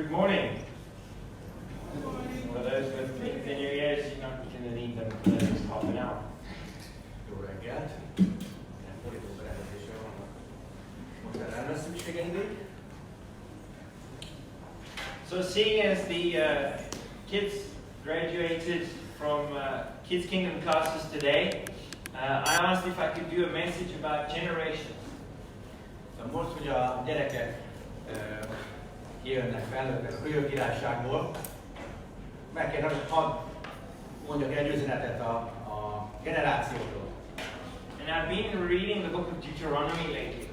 Good morning. Good morning. For those with things in your ears, you're not going to need them for the next half an hour. Jó reggelt! Fordító berendezésre vannak. Most nem lesz szükségeink. So seeing as the kids graduated from Kids Kingdom classes today, I asked if I could do a message about generations. Most, hogy a gyerekek kijönnek, felnőttek a Kölyök Királyságból, meg kell, hogy hadd mondjak egy üzenetet a generációkról. And I've been reading the book of Deuteronomy lately.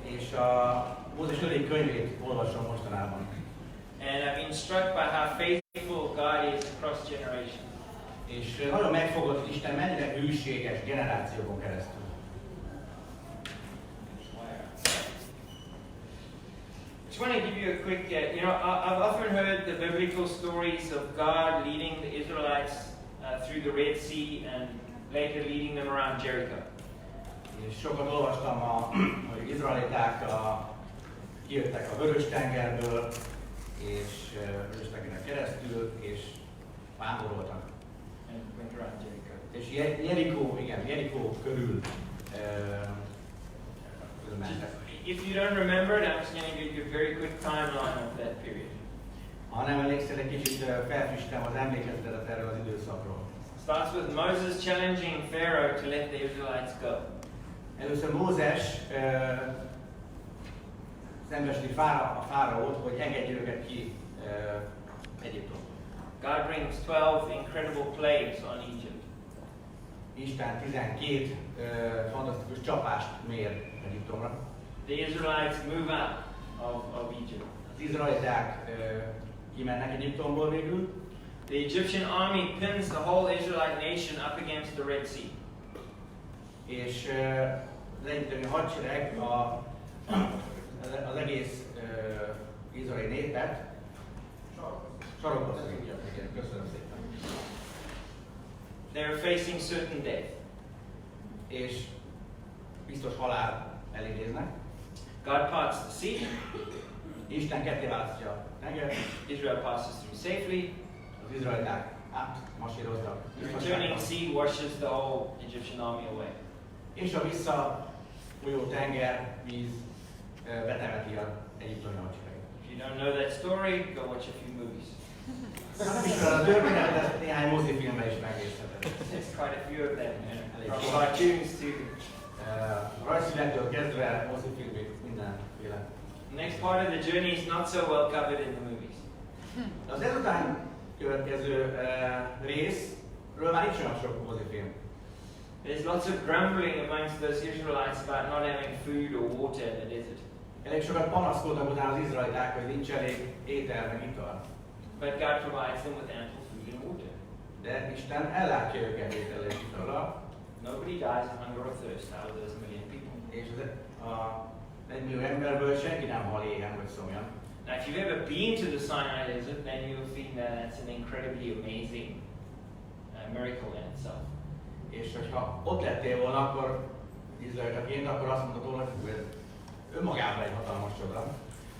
És a Mózes 5. könyvét olvasom mostanában. And I've been struck by how faithful God is across generations. És nagyon megfogott, hogy Isten mennyire hűséges generációkon keresztül. I just want to give you a quick, I've often heard the biblical stories of God leading the Israelites through the Red Sea and later leading them around Jericho. És sokat olvastam, hogy izraeliták kijöttek a Vörös-tengerből, és Vörös-tengeren keresztül, és vándoroltak. And went around Jericho. És Jerikó körül mentek. If you don't remember it, I'm just going to give you a very quick timeline of that period. Ha nem emlékszel, egy kicsit felfrissítem az emlékezetet erről az időszakról. Starts with Moses challenging Pharaoh to let the Israelites go. Először Mózes szembesíti a fáraót, hogy engedje őket ki Egyiptomból. God brings 12 incredible plagues on Egypt. Isten 12 fantasztikus csapást mér Egyiptomra. The Israelites move out of Egypt. Az izraeliták kimennek Egyiptomból végül. The Egyptian army pins the whole Israelite nation up against the Red Sea. És az egyiptomi hadsereg az egész izraeli népet sarokba szorítja. Köszönöm szépen. They're facing certain death. És biztos halál elidéznek. God parts the sea. Isten ketté választja a tengert. Israel passes through safely. Az izraeliták átmasíroztak. The returning sea washes the whole Egyptian army away. És a visszafolyó tengervíz betemeti az egyiptomi hadsereget. If you don't know that story, go watch a few movies. Ha nem ismered a történetet, ezt néhány mozifilmben is megnézheted. There's quite a few of them. From cartoons to rajzfilmektől kezdve mozifilmig mindenféle. the next part of the journey is not so well covered in the movies. Az ezután következő részről már nincs olyan sok mozifilm. There's lots of grumbling amongst those Israelites about not having food or water in the desert. Elég sokat panaszkodnak utána az izraeliták, hogy nincs elég étel meg ital. But God provides them with ample food and water. De Isten ellátja őket étellel és itallal. Nobody dies of hunger or thirst out of those million people. És a 1 millió emberből senki nem hal éhen vagy szomjan. Now, if you've ever been to the Sinai desert, then you'll think that that's an incredibly amazing miracle in itself. És hogyha ott lettél volna, akkor izraelitaként, akkor azt mondhatod volna, hogy ez önmagában egy hatalmas csoda.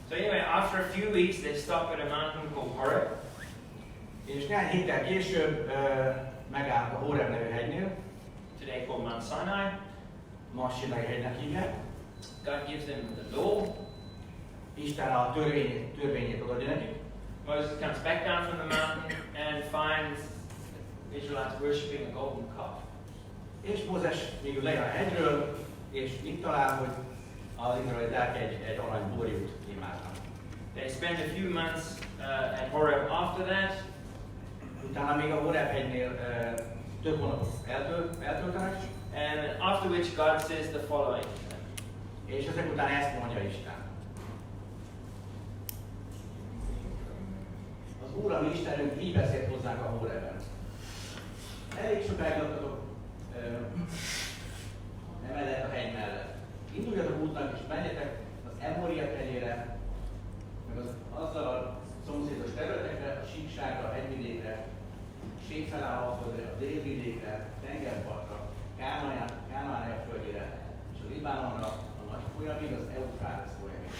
So anyway, after a few weeks, they stop at a mountain called Horeb. És néhány héttel később megállnak a Horeb nevű hegynél. Today called Mount Sinai. Ma Sinai hegynek hívják. God gives them the law. Isten a törvényét odaadja nekik. Moses comes back down from the mountain and finds the Israelites worshipping a golden calf. És Mózes végül lejön a hegyről, és itt talál, hogy az izraeliták egy aranyborjút imádnak. They spend a few months at Horeb after that. Utána még a Horeb hegynél több hónapot eltöltenek. And after which God says the following. És ezek után ezt mondja Isten. Az Úr, a mi Istenünk így beszélt hozzánk a Horeben. Elég sokáig laktatok emellett a hegy mellett. Induljatok útnak és menjetek az Emória hegyére, meg azzal a szomszédos területekre, a síkságra, a hegyvidékre, Sékfelállóföldre, a délvidékre, tengerpartra, Kánaán földjére, és a Libánonra, a nagy folyamig, az Eufrátesz folyamig.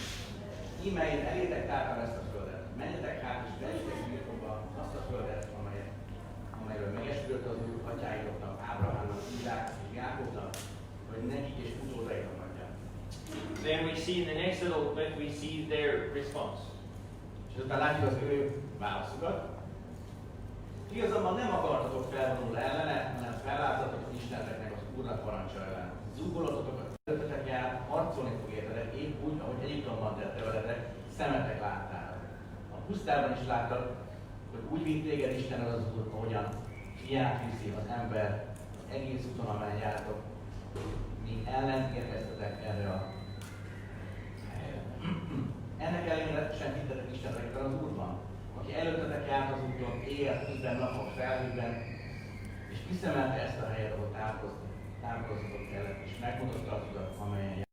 íme én elétek tártam ezt a földet. Menjetek hát és vegyetek birtokba azt a földet, amelyről megesküdött az Úr atyáitoknak, Ábrahámnak, Izsáknak és Jákobnak, hogy nekik és utódaiknak adják. Then we see in the next little bit, we see their response. És aztán látjuk az ő válaszukat. Ti azonban nem akartatok felvonulni ellene, hanem fellázatok Isteneteknek az Úrnak parancsa ellen. Zúgolatotok a területetek jár, harcolni fog értetek, épp úgy, ahogy Egyiptomban tette veletek, szemetek láttára. A pusztában is láttad, hogy úgy vitt téged Isten az Úr, ahogyan fiát viszi az ember az egész úton, amelyen jártok, míg ellen érkeztetek erre a helyre. Ennek ellenére sem hittetek Istenetekben az Úrban, aki előttetek járt az úton, éjjel, közben, napon, felhőben, és kiszemelte ezt a helyet, ahol távolkoztatok kellett, és megmutatta az utat, amelyen járt.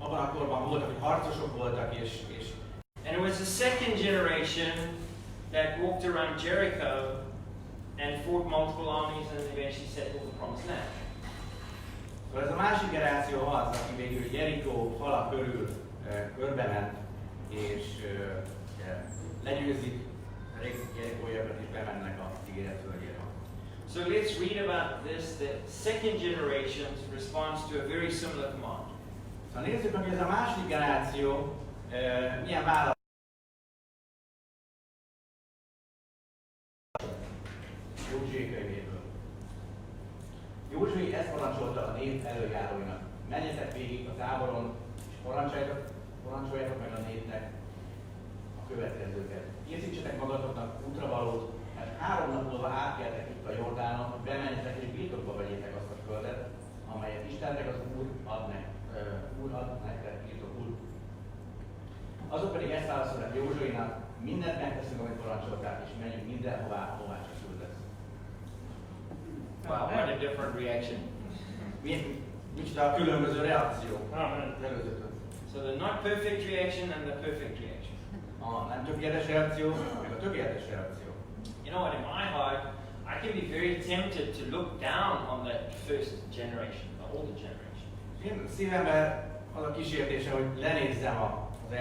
Abban a korban voltak, hogy harcosok voltak, és And it was the second generation that walked around Jericho and fought multiple armies and eventually settled the promised land. ez a másik generáció az, aki végül Jerikó fala körül körbement, és legyőzik Jerikóiakat, és bemennek a ígéret földjére. So let's read about this, the second generation's response to a very similar command. Szóval nézzük meg, hogy ez a második generáció milyen válasz. Józsué könyvéből. Józsué ezt parancsolta a nép előjáróinak. Menjetek végig a táboron, és parancsoljátok meg a népnek a következőket. Készítsetek magatoknak útravalót, mert 3 nap múlva átkeltek itt a Jordánon, hogy bemenjetek és birtokba vegyétek azt a földet, amelyet Istenetek az Úr ad nektek birtokul. Azok pedig ezt válaszolták Józsuénak, mindent megteszünk, amit parancsolták, és menjünk mindenhová, ahová csak küldesz. Wow, what a different reaction. Micsoda a különböző reakció. So the not perfect reaction and the perfect reaction. A nem tökéletes reakció, meg a tökéletes reakció. You know what, in my heart, I can be very tempted to look down on that first generation, the older generation. Én szívemben az a kísértése, hogy lenézzem az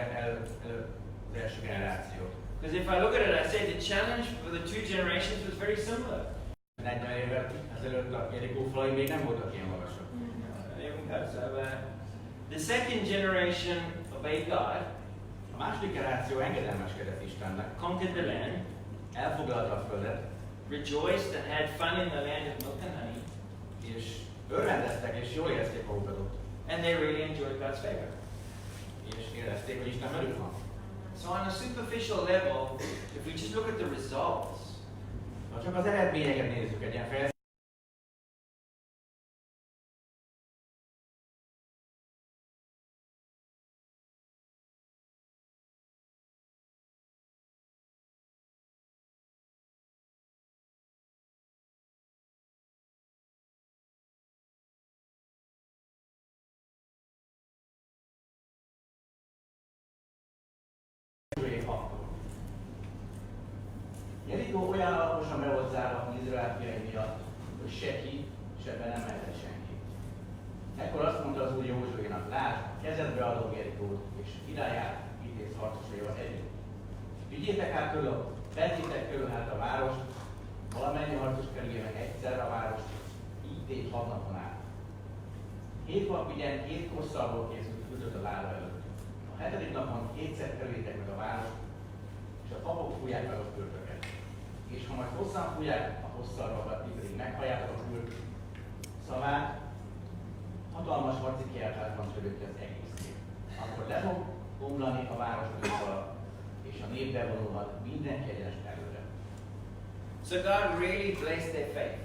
első generációt. Because if I look at it, I say the challenge for the two generations was very similar. 40 évvel ezelőtt a Jerikó falai még nem voltak ilyen magasak. The second generation obeyed God, A második generáció engedelmeskedett Istennek, conquered the land, elfoglalta a földet, rejoiced and had fun in the land of milk and honey, és örvendeztek és jól érezték magukat ott. and they really enjoyed God's favor. És érezték, hogy Isten velük van. So on a superficial level, if we just look at the results, Ha csak az eredményeket nézzük egy ilyen fejezet, Jerikó olyan alaposan be volt zárva Izrael fiai miatt, hogy se ki, se be nem mehetett senki. Ekkor azt mondta az Úr Józsuénak, lásd, kezedbe adom Jerikót, és királyát, vitéz harcosaival együtt. Vigyétek hát körül, vegyétek körül hát a várost, valamennyi harcos kerülje meg egyszerre a várost, így tégy 6 napon át. 7 pap vigyen 2 kosszalból készült fürdőt a lába előtt. A 7. napon 2-szer kerüljétek meg a várost, és a papok fújják meg a fürdőket. És ha majd hosszan fújják a hosszalvakat, ti pedig meghalljátok a fürdő szavát, hatalmas harci kiáltásban törődti az egész nép. Akkor le fog omlani a város fal, és a nép bevonulhat mindenki egyenest előre. so God really blessed their faith.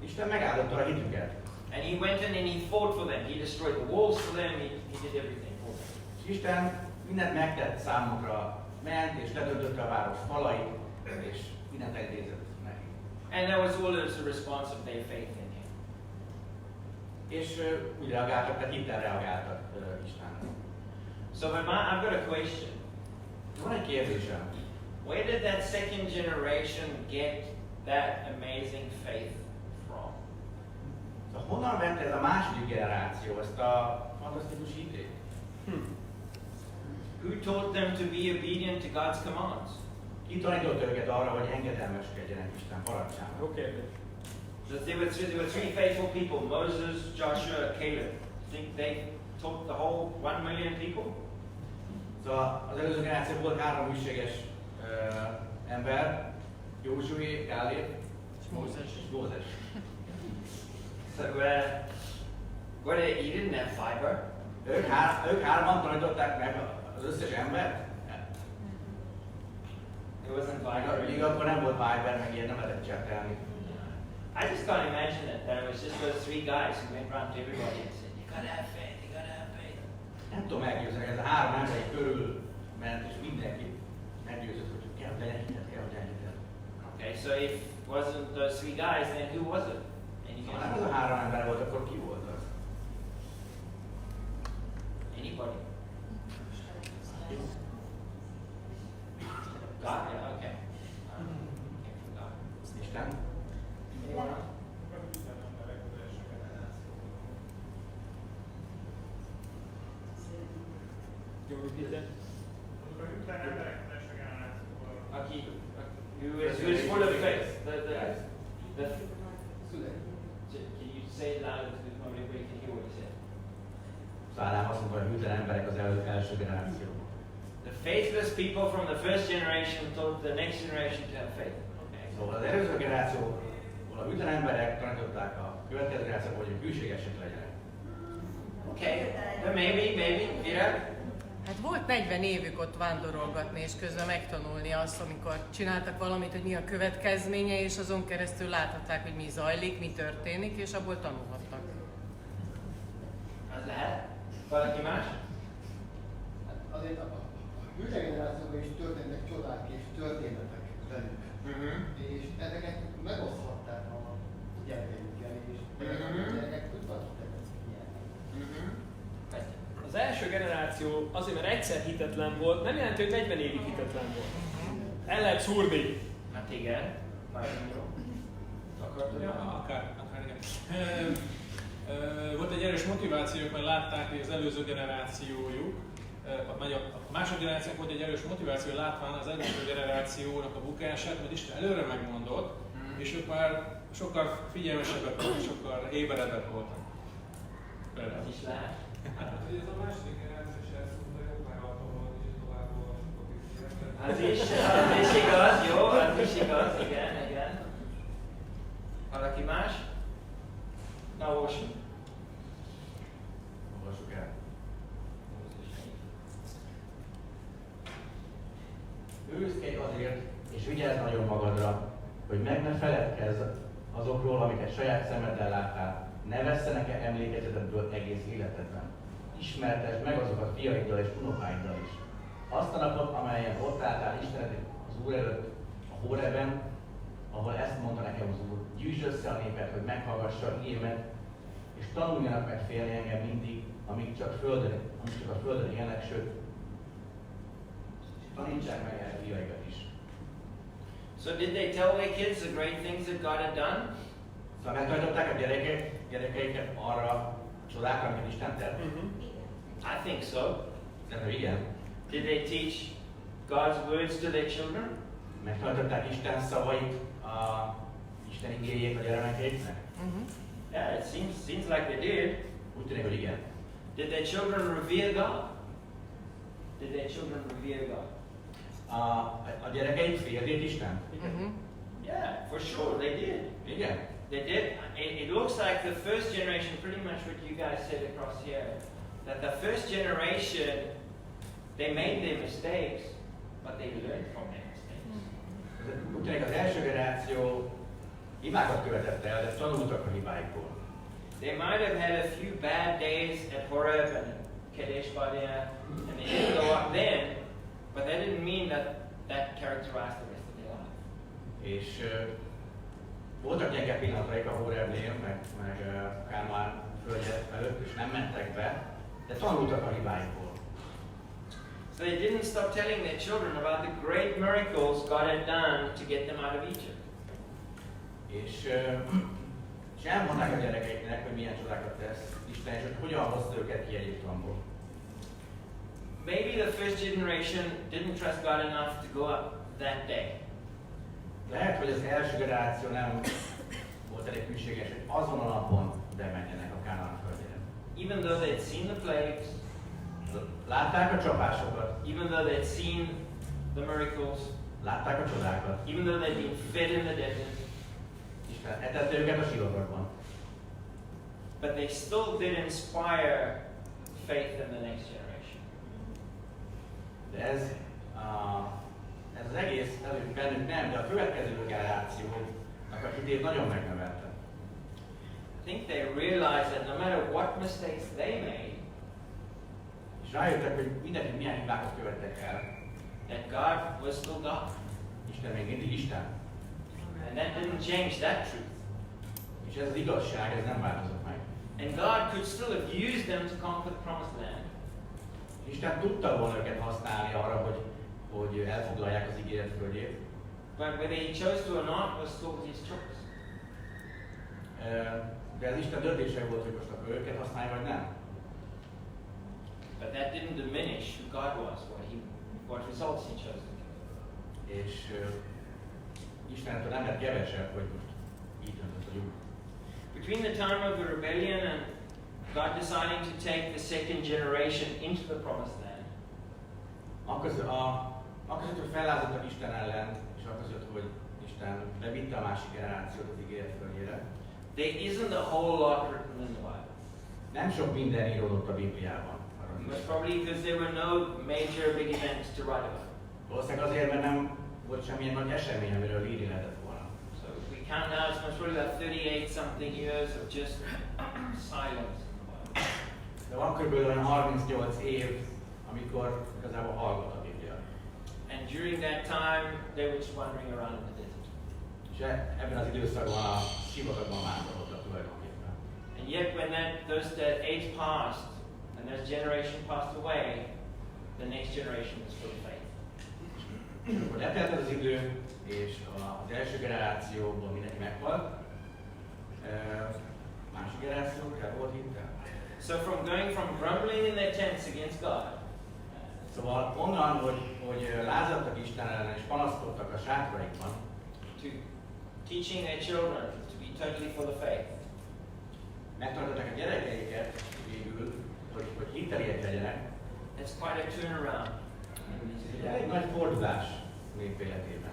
Isten megáldotta a hitüket. And he went in and he fought for them. He destroyed the walls for them. He did everything for them. És Isten mindent megtett számukra, ment és ledöntötte a város falait, és mindent elintézett neki. And that was all as a response of their faith in him. És úgy reagáltak, tehát hittel reagáltak Istenre. So I've got a question. Van egy kérdésem. Where did that second generation get that amazing faith from? Szóval honnan vette ez a második generáció ezt a fantasztikus hitét? Who taught them to be obedient to God's commands? Ki tanított őket arra, hogy engedelmeskedjenek Isten parancsának? Okay. So there were three faithful people, Moses, Joshua, Caleb. Think they taught the whole 1 million people? Szóval az előző generáció volt 3 hűséges ember, Józsué, Káleb és Mózes. So he didn't have fiber. Ők hárman tanították meg az összes embert. It wasn't fiber. Még akkor nem volt Viber, meg ilyen nem lehetett csetelni. I just can't imagine that it was just those three guys who went around to everybody and said, you gotta have faith, you gotta have faith. Nem tudom elképzelni, ez a 3 ember egy körül ment, és mindenki meggyőzött, hogy kell, hogy legyen hitet, kell, hogy legyen hitet. Okay, so if it wasn't those three guys, then who was it? Ha nem ez a 3 ember volt, akkor ki volt az? Anybody? God, yeah, okay. God. Isten? Can you repeat that? Who is full of faith. Can you say it louder to the public where you can hear what you said? Szálám azt mondta, hogy hűtlen emberek az első generáció. The faithless people from the first generation taught the next generation to have faith. Okay. Szóval az előző generációból a hűtlen emberek tanították a következő generációból, hogy hűségesek legyenek. Okay, maybe, yeah. Hát volt 40 évük ott vándorolgatni, és közben megtanulni azt, amikor csináltak valamit, hogy mi a következménye, és azon keresztül láthatták, hogy mi zajlik, mi történik, és abból tanulhattak. Az lehet? Valaki más? Azért a hűtlen generációban is történtek csodák és történetek velük. És ezeket megoszthatták a gyerekeikkel, és a gyerekek tudtak ezt kijelni. Az első generáció azért, mert egyszer hitetlen volt, nem jelenti, hogy 40 évig hitetlen volt. El lehet szúrni. Hát igen. Nagyon jó. Akartad? Ja, akár igen. Volt egy erős motivációjuk, mert látták, hogy az előző generációjuk, a második generációk volt egy erős motiváció, látván az előző generációnak a bukását, mert Isten előre megmondott, és ők már sokkal figyelmesebbek voltak, sokkal éberedebbek voltak. Ez is lehet. Hát, hogy ez a második generáció is ezt mondta, hogy már alkalmat is tovább olvasok a Az is igaz, jó, az is igaz, igen. Valaki más? Na, olvassuk. Olvassuk el. Őszkedj azért, és vigyázz nagyon magadra, hogy meg ne feledkezz azokról, amiket saját szemeddel láttál. Ne vesszenek-e emlékezetedből egész életedben. Ismertesd meg azokat fiaiddal és unokáiddal is. Azt a napot, amelyen ott álltál Istened az Úr előtt, a Hóreben, ahol ezt mondta nekem az Úr, gyűjtsd össze a népet, hogy meghallgassa igémet, és tanuljanak meg félni engem mindig, amíg csak a földön élnek, sőt, tanítsák meg el fiaikat is. So did they tell their kids the great things that God had done? Szóval megtartották a gyerekeiket arra a csodákra, amit Isten tett? I think so. Szerintem igen. Did they teach God's words to their children? Megtartották Isten szavait, Isten igéjét a gyermekeiknek? Yeah, it seems like they did. Úgy tűnik, hogy igen. Did their children revere God? Did their children revere God? A gyerekeik félték Istent? Yeah, for sure they did. Igen. They did. It looks like the first generation, pretty much what you guys said across here, that the first generation, they made their mistakes, but they learned from their mistakes. Úgy tűnik, az első generáció hibákat követett el, de tanultak a hibáikból. They might have had a few bad days at Horeb and Kadesh Barnea, and they didn't go up then, but that didn't mean that characterized the rest of their life. És voltak gyenge pillanataik a Hórebnél, meg Kálmán földje előtt, és nem mentek be, de tanultak a hibáikból. So they didn't stop telling their children about the great miracles God had done to get them out of Egypt. És elmondták a gyerekeiknek, hogy milyen csodákat tesz Isten, és hogy hogyan hozta őket ki Egyiptomból. Maybe the first generation didn't trust God enough to go up that day. Lehet, hogy az első generáció nem volt elég hűséges, hogy azon a napon bemenjenek a Kánaán földjére. Even though they'd seen the plagues, látták a csapásokat, even though they'd seen the miracles, látták a csodákat, even though they'd been fed in the desert, Isten etette őket a sivatagban. but they still did inspire faith in the next generation. De ez az egész bennük nem, de a következő generációnak a hitét nagyon megnövelte. I think they realized that no matter what mistakes they made, És rájöttek, hogy mindenki milyen hibákat követtek el. that God was still God. Isten még mindig Isten. And that didn't change that truth. És ez az igazság, ez nem változott meg. And God could still have used them to conquer the promised land. Isten tudta volna őket használni arra, hogy elfoglalják az ígéret földjét. But whether he chose to or not was still his choice. De az Isten döntése volt, hogy most akkor őket használja, vagy nem. But that didn't diminish who God was, what results he chose to give. És Istentől nem lett kevesebb, hogy most így döntött, hogy úgy. Between the time of the rebellion and God deciding to take the second generation into the promised land, Akközött, hogy fellázadtak Isten ellen, és akközött, hogy Isten bevitte a másik generációt az ígéret földjére, there isn't a whole lot written in the Bible. nem sok minden íródott a Bibliában. Most probably because there were no major big events to write about. Valószínűleg azért, mert nem volt semmilyen nagy esemény, amiről írni lehetett volna. So if we count now, it's most probably about 38 something years of just silence in the Bible. De van kb. Olyan 38 év, amikor igazából hallgat a Biblia. And during that time, they were just wandering around in the desert. És ebben az időszakban a sivatagban mászoltak tulajdonképpen. And yet when that age passed, and those generation passed away, the next generation was full of faith. És akkor letelt az idő, és az első generációból mindenki meghalt. Másik generációkra volt hittel. So from grumbling in their tents against God, Szóval onnan, hogy lázadtak Isten ellen és panaszkodtak a sátraikban, to teaching their children to be totally full of faith, megtartották a gyerekeiket végül, hogy hiteliek legyenek. it's quite a turnaround. Ez egy nagy fordulás nép életében.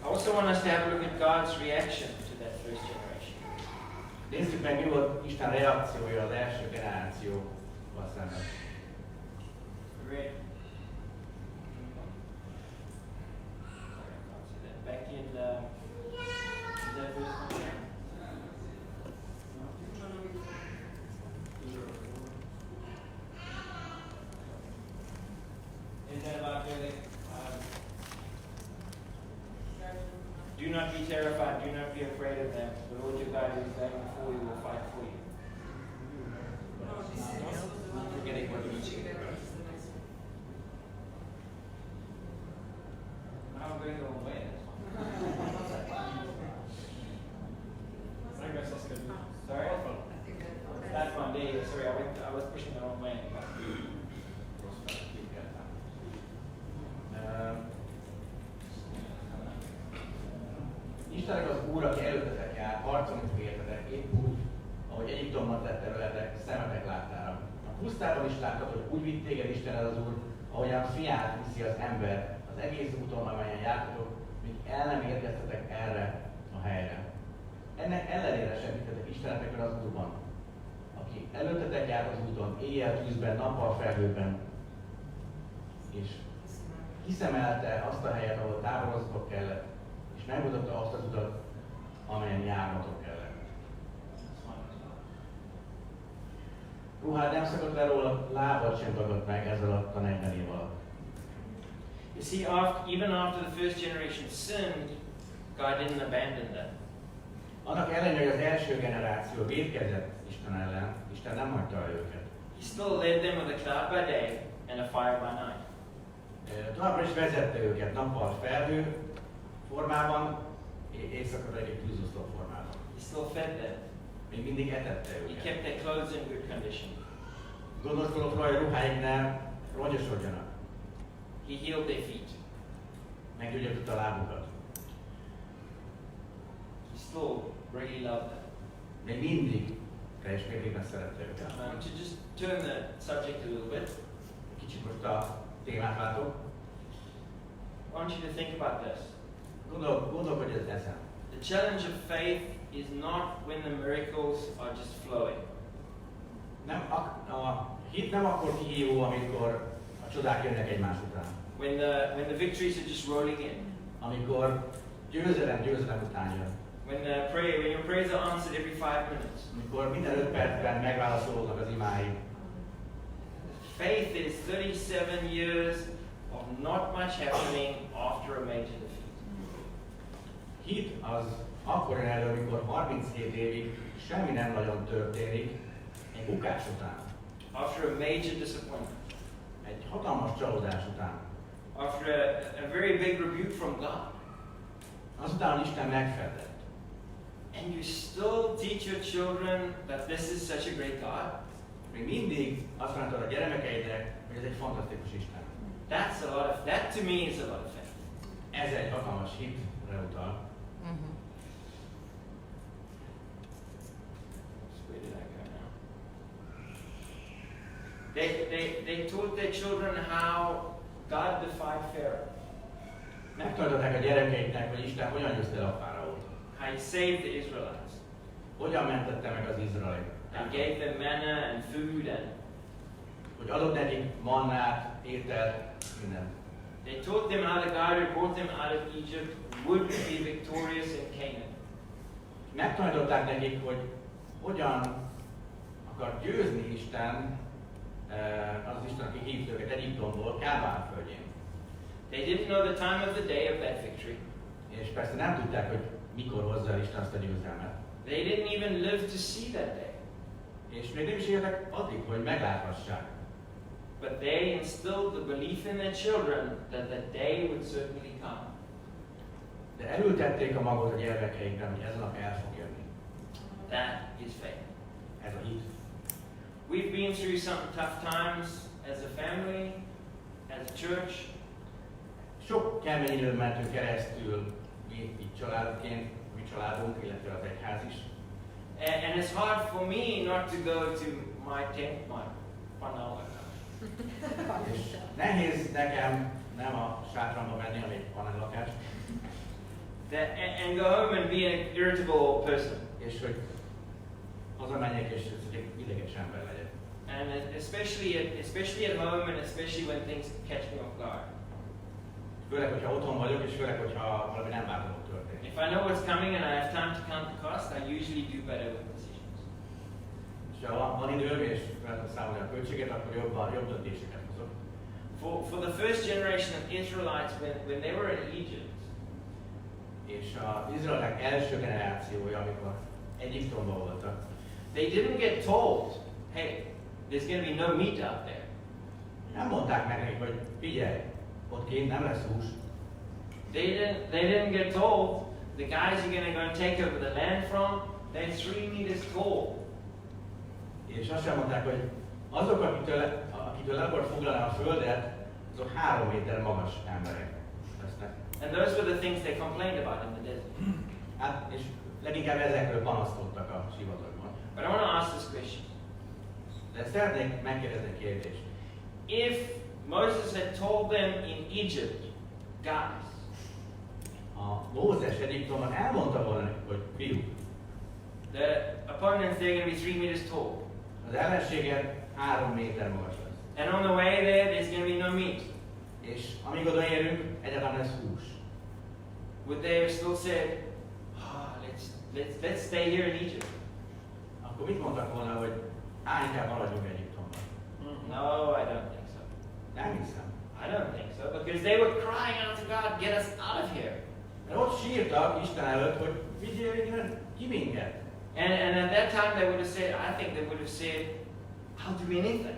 I also want us to have a look at God's reaction to that first generation. Nézzük meg, mi volt Isten reakciója az első generációval szemben. Read. Back in that verse. Is that about really? Do not be terrified, do not be afraid of them. The Lord your God is there before you, will fight for you. Forgetting what you see. I'm going the wrong way. Sorry? That one day, sorry, I was pushing the wrong way. Istennek az Úr, aki előttetek jár, harcolni fog értetek, épp úgy, ahogy Egyiptomban tette veletek, szemetek láttára. A pusztában is láttad, hogy úgy vitt téged Istened az Úr, ahogyan fiát viszi az ember az egész úton, amelyen jártatok, míg el nem érkeztetek erre a helyre. Ennek ellenére segítetek Istenetekre az Úrban, aki előttetek járt az úton, éjjel tűzben, nappal felhőben, és kiszemelte azt a helyet, ahol táboroztok kellett, és megmutatta azt az utat, amelyen járnotok kellett. Ruhád nem szakadt le róla, lábad sem tagadt meg ez alatt a 40 év alatt. You see, even after the first generation sinned, God didn't abandon them. Annak ellenére, hogy az első generáció vétkezett Isten ellen, Isten nem hagyta el őket. He still led them with a cloud by day and a fire by night. Továbbra is vezette őket nappal felhő formában, éjszaka pedig tűzoszlop formában. He still fed them. Még mindig etette He őket. kept their clothes in good condition. Gondoskodott róla, hogy a ruháik ne rongyosodjanak. He healed their feet. Meggyógyította a lábukat. He still really loved them. Még mindig teljes mértékben szerette őket. To just turn the subject a little bit, Kicsit most a témát látok. I want you to think about this. Gondolkodj az ezen. The challenge of faith is not when the miracles are just flowing. A hit nem akkor kihívó, amikor a csodák jönnek egymás után. When the victories are just rolling in. Amikor győzelem után jön. When your prayers are answered every 5 minutes. Amikor minden 5 percben megválaszolódnak az imáid. Faith is 37 years of not much happening after a major defeat. Hit az akkor jön elő, amikor 37 évig semmi nem nagyon történik egy bukás után. After a major disappointment. Egy hatalmas csalódás után. After a very big rebuke from God. Azután, hogy Isten megfedett. And you still teach your children that this is such a great God. Még mindig azt mondod a gyermekeidnek, hogy ez egy fantasztikus Isten. That to me is a lot of faith. Ez egy hatalmas hitre utal. Where did I go now? They taught their children how God defied Pharaoh. Megtanították a gyerekeiknek, hogy Isten hogyan győzte el a fáraót. How he saved the Israelites. Hogyan mentette meg az izraelit. And gave them manna and food and Hogy adott nekik mannát, ételt, mindent. they taught them how the God who brought them out of Egypt would be victorious in Canaan. Megtanították nekik, hogy hogyan akar győzni Isten, az Isten, aki hívt őket Egyiptomból, Kálván földjén. They didn't know the time of the day of that victory. És persze nem tudták, hogy mikor hozza el Isten azt a győzelmet. They didn't even live to see that day. És még nem is éltek addig, hogy megláthassák. But they instilled the belief in their children that the day would certainly come. De elültették a magot a gyermekeikben, hogy ez a nap el fog jönni. That is faith. Ez a hit. We've been through some tough times as a family, as a church. Sok kemény időn mentünk keresztül, mi itt családként, mi családunk, illetve az egyház is. And it's hard for me not to go to my tent, my panel. És nehéz nekem nem a sátramba menni, ami egy panellakás, And go home and be an irritable person. és hogy hazamenjek, és egy ideges ember legyek. And especially at home and especially when things catch me off guard. Főleg, hogyha otthon vagyok, és főleg, hogyha valami nem várható történik. If I know what's coming and I have time to count the cost, I usually do better with decisions. És ha van időm, és fel tudom számolni a költséget, akkor jobb döntéseket hozok. For the first generation of Israelites, when they were in Egypt, És az izraelek első generációja, amikor Egyiptomban voltak, they didn't get told, hey, there's going to be no meat out there. nem mondták meg nekik, hogy figyelj, ott kint nem lesz hús. They didn't get told, the guys you're going to go and take over the land from, they're 3 meters tall. És azt sem mondták, hogy azok, akitől el akar foglalni a földet, azok 3 méter magas emberek lesznek. And those were the things they complained about in the desert. Hát, és leginkább ezekről panasztottak a sivatagban. But I want to ask this question. De szeretnék megkérdezni egy kérdést. If Moses had told them in Egypt, guys, A Mózes Egyiptomban elmondta volna nekik, hogy fiúk, the opponents, they're going to be 3 meters tall. az ellenséged 3 méter magas lesz. And on the way there, there's going to be no meat. És amíg odaérünk, egyáltalán lesz hús. Would they have still said, let's stay here in Egypt? Akkor mit mondtak volna, hogy inkább maradjunk Egyiptomban? No, I don't think so. Nem hiszem. I don't think so, because they were crying out to God, get us out of here. Mert ott sírtak Isten előtt, hogy vigyél innen ki minket. And at that time they would have said, I think they would have said, I'll do anything.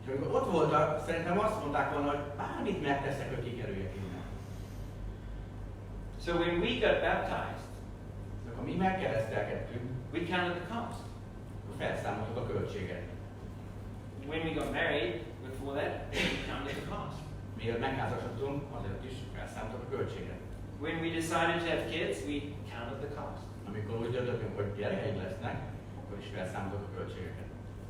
És amikor ott voltak, szerintem azt mondták volna, hogy bármit megteszek, hogy kikerüljek innen. So when we got baptized, Akkor mi megkeresztelkedtünk, we counted the cost. akkor felszámoltuk a költséget. When we got married, before that, we counted the cost. Mielőtt megházasodtunk, azért is felszámoltuk a költséget. When we decided to have kids, we counted the cost. Amikor úgy döntöttünk, hogy gyerekeink lesznek, akkor is felszámoltuk a költségeket.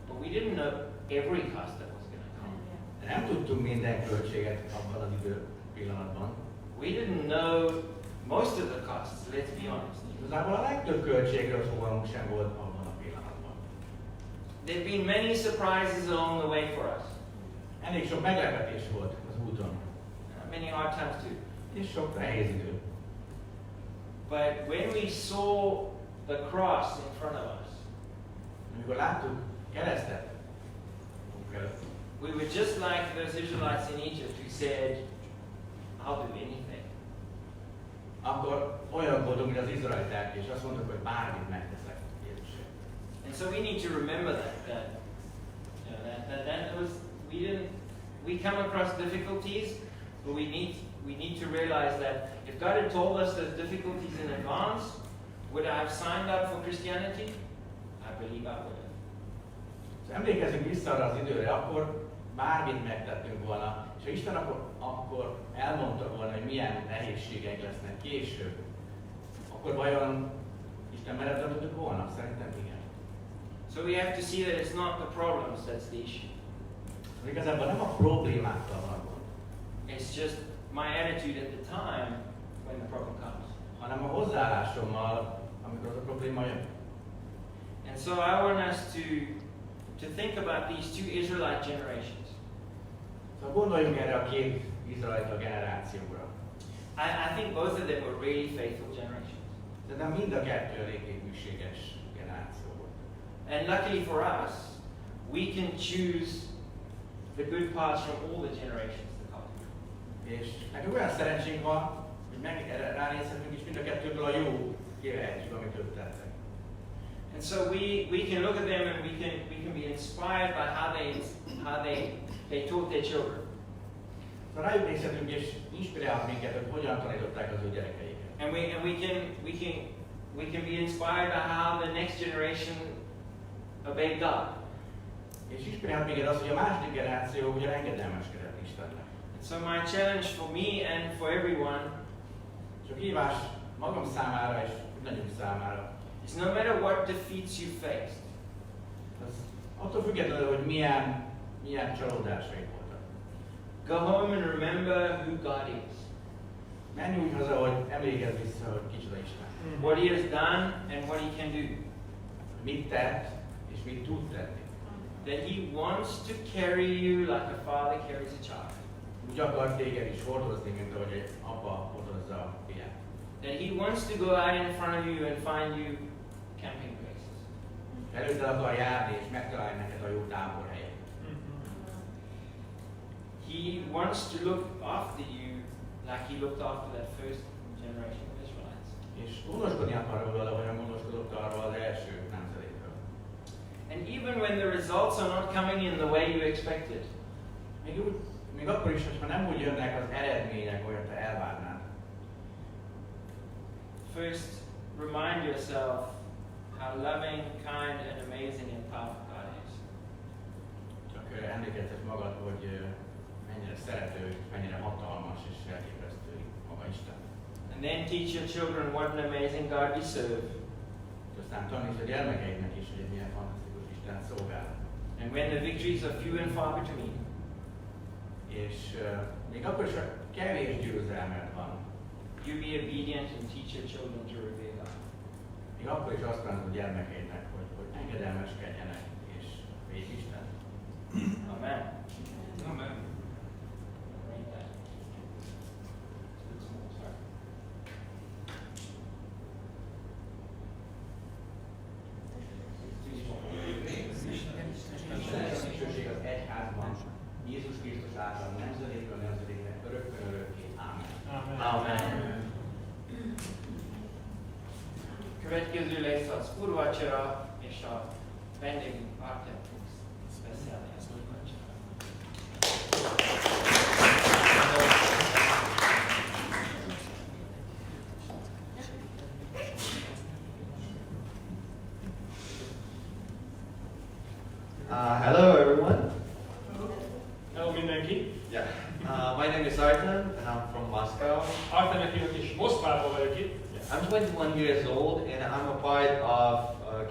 But we didn't know every cost that was going to come. De nem tudtunk minden költséget abban az idő pillanatban. We didn't know most of the costs, let's be honest. Igazából a legtöbb költségről fogalmunk sem volt abban a pillanatban. There've been many surprises along the way for us. Elég sok meglepetés volt az úton. Many hard times too. És sok nehéz idő. But when we saw the cross in front of us, Amikor láttuk keresztet, we were just like those Israelites in Egypt who said, I'll do anything. akkor olyanok voltunk, mint az izraeliták, és azt mondtuk, hogy bármit megteszek Jézusért. And so we need to remember that was we come across difficulties, but we need to realize that if God had told us those difficulties in advance, would I have signed up for Christianity? I believe I would have. Emlékezzünk vissza arra az időre, akkor bármit megtettünk volna, és ha Isten akkor elmondta volna, hogy milyen nehézségeink lesznek később, akkor vajon Isten mellett döntöttük volna? Szerintem igen. So we have to see that it's not the problems that's the issue. Igazából nem a problémákkal van gond, It's just my attitude at the time when the problem comes. hanem a hozzáállásommal, amikor az a probléma jön. And so I want us to think about these two Israelite generations. Szóval gondoljunk erre a két izraelita generációra. I think both of them were really faithful generations. De mind a kettő elég hűséges generáció volt. And luckily for us, we can choose the good parts from all the generations to come. És nekünk olyan szerencsénk van, hogy ránézhetünk is mind a kettőből a jó kivehetjük, amit ők tettek. And so we can look at them and we can be inspired by how they taught their children. Szóval rájuk nézhetünk és inspirálhat minket, hogy hogyan tanították az ő gyerekeiket. And we can be inspired by how the next generation obeyed God. És inspirálhat minket az, hogy a második generáció ugye engedelmeskedett Istennek. So my challenge for me and for everyone És a kihívás magam számára és mindannyiunk számára, is no matter what defeats you faced, az attól függetlenül, hogy milyen csalódásaink voltak. go home and remember who God is, Menj úgy haza, hogy emlékezz vissza, hogy kicsoda Isten. what He has done and what He can do. Mit tett és mit tud tenni. That He wants to carry you like a father carries a child. Úgy akar téged is hordozni, mint ahogy egy apa hordozza a fiát. That He wants to go out in front of you and find you camping places. Előtted akar járni és megtalálni neked a jó táborhelyet. He wants to look after you like He looked after that first generation of Israelites. És gondoskodni akar róla, ahogyan gondoskodott arról az első nemzedékről. And even when the results are not coming in the way you expected, Még akkor is, hogyha nem úgy jönnek az eredmények, olyan te elvárnád. first remind yourself how loving, kind, and amazing and powerful God is. Csak emlékeztet magad, hogy mennyire szerető, mennyire hatalmas és elképesztő maga Isten. And then teach your children what an amazing God we serve. És aztán taníts a gyermekeidnek is, hogy egy milyen fantasztikus Isten szolgál. And when the victories are few and far between, És még akkor is, ha kevés győzelmed van, you be obedient and teach your children to revere God. még akkor is azt mondod a gyermekeidnek, hogy engedelmeskedjenek és védj Isten. Amen. Amen. Read that. It's small, sorry. It's too small. Istenes dicsőség az egyházban, Jézus Krisztus által nemzedékről nemzedékre, örökkön örökké. Ámen. Amen. Amen. következő lesz az úrvacsora, és a vendégünk Artem fogsz beszélni az úrvacsoráról. Hello everyone. Hello mindenki! Yeah. My name is Artem and I'm from Moscow. Artemnek hívok és Moszkvából vagyok itt. I'm 21 years old and I'm a part of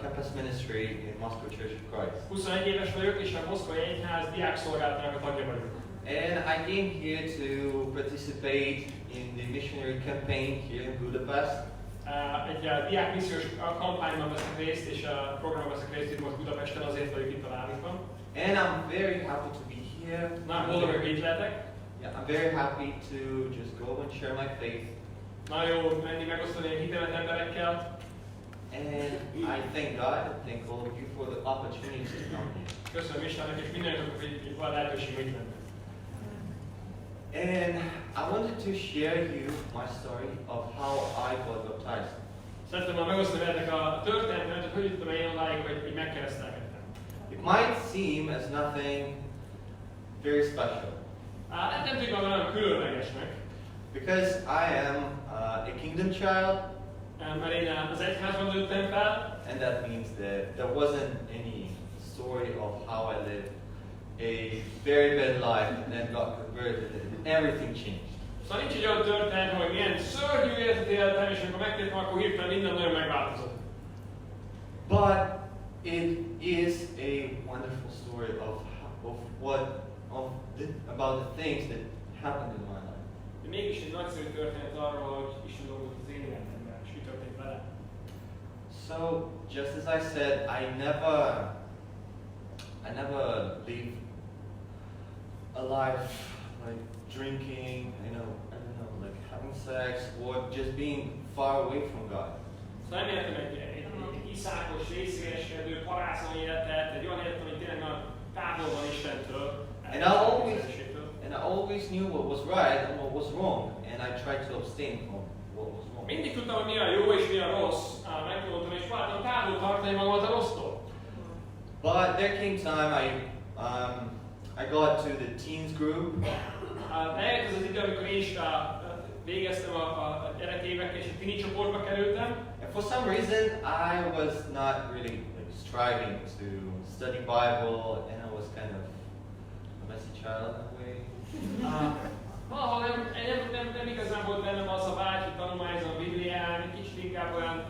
campus ministry in Moscow Church of Christ. 21 éves vagyok és a Moszkvai Egyház diákszolgálatának a tagja vagyok. And I came here to participate in the missionary campaign here in Budapest. Egy diák missziós kampányban veszek részt, és a programban veszek részt itt most Budapesten, azért vagyok itt a városban. And I'm very happy to be here. Nagyon boldog, hogy itt lehetek. Yeah, I'm very happy to just go and share my faith. Nagyon jó menni megosztani a hitemet emberekkel. And I thank God, I thank all of you for the opportunity to come here. Köszönöm Istennek, és mindenkinek, hogy van lehetőség, hogy itt lenni. And I wanted to share you my story of how I got baptized. Szeretném már megosztani veletek a történetet, hogy jutottam én odáig, hogy megkeresztelkedtem. It might seem as nothing very special. Nem tűnik olyan különlegesnek, Because I am a kingdom child, mert én az egyházban nőttem fel, and that means that there wasn't any story of how I lived a very bad life and then got converted and everything changed. Szóval nincs egy olyan történet, hogy milyen szörnyű életet éltem, és amikor megtértem, akkor hirtelen minden nagyon megváltozott. But it is a wonderful story about the things that happened in my life. De mégis egy nagyszerű történet arról, hogy Isten dolgozott az én életemben, és mi történt vele. So, just as I said, I never lived a life like drinking, I don't know, like having sex or just being far away from God. Szóval nem éltem egy iszákos, részégeskedő, parázna életet, egy olyan életet, ami tényleg a távol van Istentől. And I always knew what was right and what was wrong, and I tried to abstain from what was wrong. Mindig tudtam, hogy mi a jó és mi a rossz, megtanultam, és próbáltam távol tartani magamat a rossztól. But there came time I got to the teens group. Eljött az idő, amikor én is végeztem a gyerekévekkel, és a tini csoportba kerültem. And for some reason, I was not really striving to study Bible, and I was kind of a messy child in a way. Valahol nem igazán volt bennem az a vágy, hogy tanulmányozzam a Biblián, kicsit inkább olyan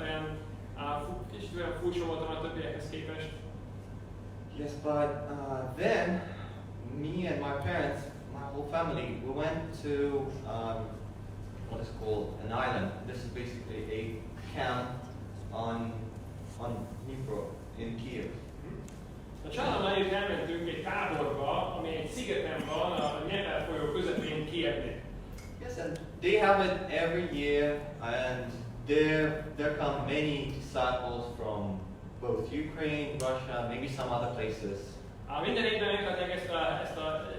furcsa voltam a többiekhez képest. Yes, but then me and my parents, my whole family, we went to what is called an island. This is basically a camp on Dnipro in Kiev. A családom együtt elmentünk egy táborba, ami egy szigeten van, a Dnieper folyó közepén Kievnél. Yes, and they have it every year, and there come many disciples from both Ukraine, Russia, maybe some other places. Minden évben megtartják ezt a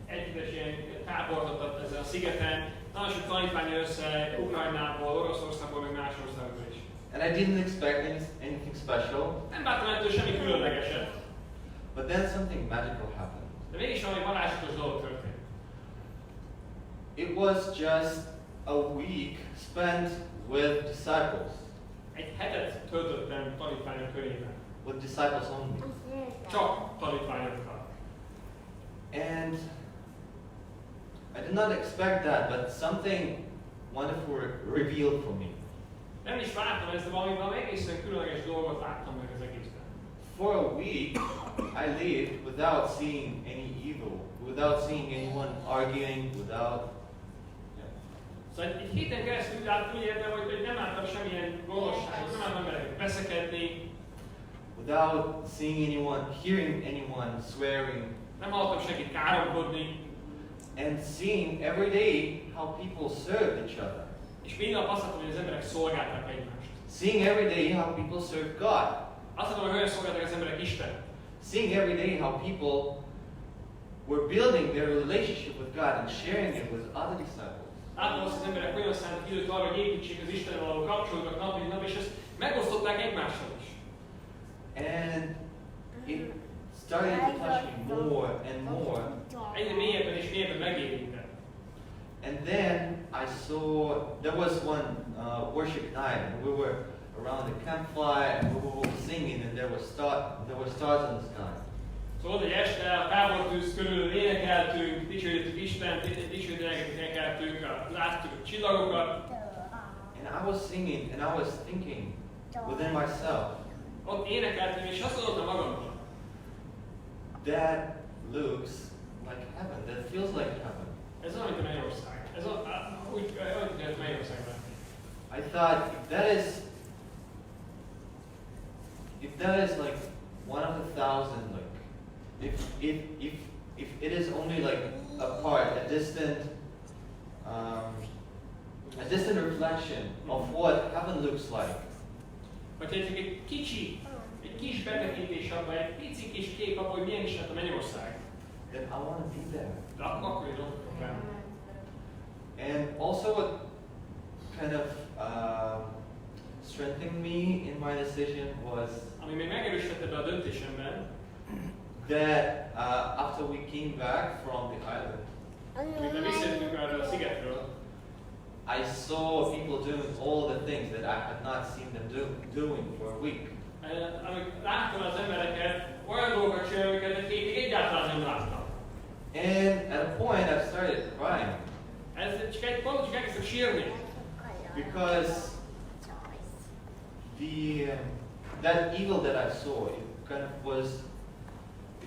együttes ilyen tábort ezen a szigeten. Nagyon sok tanítvány jön össze Ukrajnából, Oroszországból, meg más országból is. And I didn't expect anything special. Nem vártam ettől semmi különlegeset. But then something magical happened. De mégis valami varázslatos dolog történt. It was just a week spent with disciples. Egy hetet töltöttem tanítványok körében. With disciples only. Csak tanítványokkal. And I did not expect that, but something wonderful revealed for me. Nem is vártam ezt, de valami egészen különleges dolgot láttam meg az egészben. For a week, I lived without seeing any evil, without seeing anyone arguing, without... Szóval egy héten keresztül úgy értem, hogy nem láttam semmilyen gonoszságot, nem láttam embereket veszekedni. Without seeing anyone, hearing anyone swearing. Nem hallottam senkit káromkodni. And seeing every day how people served each other. És minden nap azt láttam, hogy az emberek szolgálták egymást. Seeing every day how people served God. Azt láttam, hogy hogyan szolgálták az emberek Istent. Seeing every day how people were building their relationship with God and sharing it with other disciples. Láttam azt, az emberek hogyan szántak időt arra, hogy építsék az Istennel való kapcsolatot nap mint nap, és ezt Megosztották egymással is. And it started to touch me more and more. Egyre mélyebben és mélyebben megérintett. And then I saw, there was one worship night, and we were around the campfire, and we were singing, and there were stars in the sky. Szóval egy este a tábortűz körül énekeltünk, dicsőítettük Istent, dicsőítőnek énekeltünk, láttuk a csillagokat. And I was singing, and I was thinking within myself, Ott énekeltünk, és azt gondoltam magamban. that looks like heaven, that feels like heaven. Ez olyan, mint a Mennyország. Ez úgy, mint a Mennyországban. I thought, if that is like one of 1,000, like, if it is only like a part, a distant reflection of what heaven looks like, Hogyha egy kis betekintés abban, egy pici kis kép abban, hogy milyen is lett a Mennyország. then I want to be there. De akkor én ott vagyok. And also what kind of strengthened me in my decision was Ami még megerősített ebben a döntésemben, that after we came back from the island, amikor visszajöttünk arra a szigetről, I saw people doing all the things that I had not seen them doing for a week. amikor láttam az embereket, olyan dolgokat csinálni, amiket még egyáltalán nem láttam. And at a point I started crying Ez csak egy ponton csak elkezdtem sírni. because that evil that I saw, it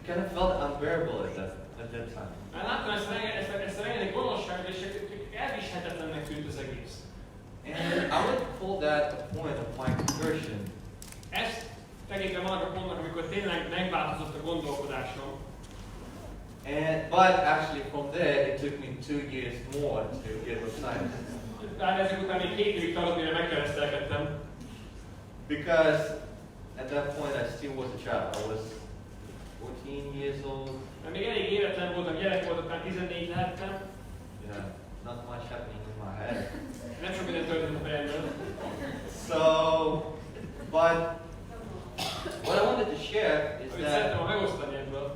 kind of felt unbearable at that time. Már láttam ezt a rengeteg gonoszságot, és elviselhetetlennek tűnt az egész. And I would call that a point of my conversion. Ezt tekintem annak a pontnak, amikor tényleg megváltozott a gondolkodásom. But actually from there it took me 2 years more to get baptized. De ezek után még 2 évig tartott, mire megkeresztelkedtem. Because at that point I still was a child. I was 14 years old. Mert még elég éretlen voltam, gyerek voltam, már 14 lehettem. Yeah, not much happening in my head. Nem sok minden történt a fejemben. So, but what I wanted to share is Amit that szerettem megosztani ebből,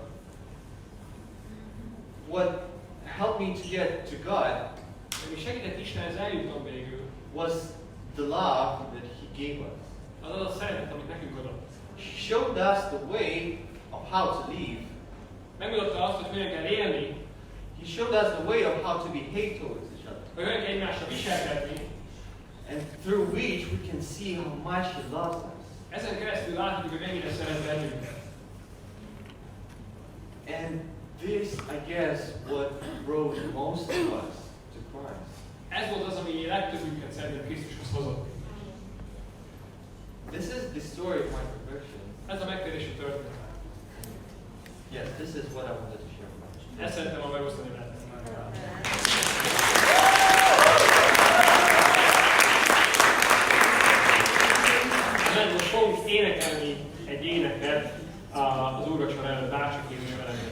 what helped me to get to God ami segített Istenhez eljutnom végül, was the love that He gave us. az az a szeretet, amit nekünk adott. He showed us the way of how to live. Megmutatta azt, hogy hogyan kell élni, He showed us the way of how to behave towards each other. hogy hogyan kell egymással viselkedni. And through which we can see how much He loves us. Ezen keresztül látjuk, hogy mennyire szeret bennünket. And this, I guess, what brought most of us to Christ. Ez volt az, ami legtöbbünket szerintem Krisztushoz hozott. This is the story of my conversion. Ez a megtérési történet. Yes, this is what I wanted to share with you. Ezt szerettem volna megosztani veletek. Most fogunk énekelni egy éneket az úrvacsora előtt, bárcsak élni velem.